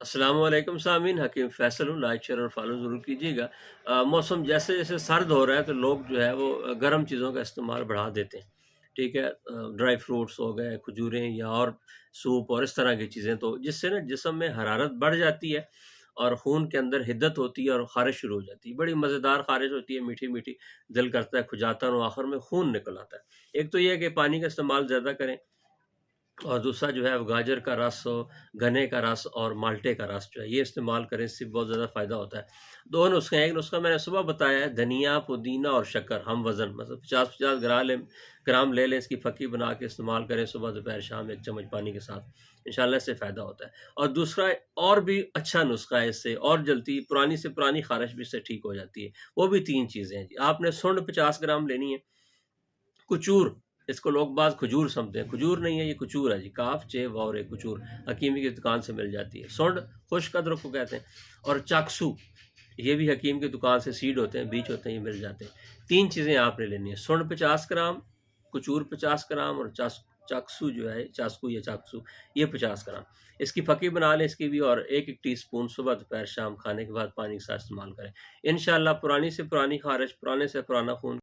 السلام علیکم سامعین، حکیم فیصل ہوں، لائک شیئر اور فالو ضرور کیجیے گا۔ موسم جیسے جیسے سرد ہو رہا ہے تو لوگ جو ہے وہ گرم چیزوں کا استعمال بڑھا دیتے ہیں، ٹھیک ہے، ڈرائی فروٹس ہو گئے، کھجوریں یا اور سوپ اور اس طرح کی چیزیں، تو جس سے نا جسم میں حرارت بڑھ جاتی ہے اور خون کے اندر حدت ہوتی ہے اور خارش شروع ہو جاتی ہے، بڑی مزیدار خارش ہوتی ہے، میٹھی میٹھی، دل کرتا ہے کھجاتا ہے اور آخر میں خون نکل آتا ہے۔ ایک تو یہ ہے کہ پانی کا استعمال زیادہ کریں، اور دوسرا جو ہے وہ گاجر کا رس ہو، گنے کا رس اور مالٹے کا رس جو ہے یہ استعمال کریں، اس سے بہت زیادہ فائدہ ہوتا ہے۔ دو نسخے ہیں، ایک نسخہ میں نے صبح بتایا ہے، دھنیا پودینہ اور شکر ہم وزن، مطلب 50 گرام لے لیں، اس کی پھکی بنا کے استعمال کریں صبح دوپہر شام 1 چمچ پانی کے ساتھ، انشاءاللہ اس سے فائدہ ہوتا ہے۔ اور دوسرا اور بھی اچھا نسخہ ہے، اس سے اور جلدی پرانی سے پرانی خارش بھی اس سے ٹھیک ہو جاتی ہے۔ وہ بھی 3 چیزیں ہیں جی، آپ نے سنڈ 50 گرام لینی ہے، کچور، اس کو لوگ بعض کھجور سمجھتے ہیں، کھجور نہیں ہے، یہ کچور ہے جی، کاف چے وورے کچور، حکیمی کی دکان سے مل جاتی ہے۔ سونڈ خشک ادرک کو کہتے ہیں، اور چاکسو، یہ بھی حکیم کی دکان سے سیڈ ہوتے ہیں، بیج ہوتے ہیں، یہ مل جاتے ہیں۔ 3 چیزیں آپ نے لینی ہے، سونڈ 50 گرام، کچور 50 گرام، اور چاکسو جو ہے، چاسکو یا چاکسو، یہ 50 گرام۔ اس کی پھکی بنا لیں اس کی بھی، اور 1 1 ٹی اسپون صبح دوپہر شام کھانے کے بعد پانی کے ساتھ استعمال کریں، انشاءاللہ پرانی سے پرانی خارش، پرانے سے پرانا خون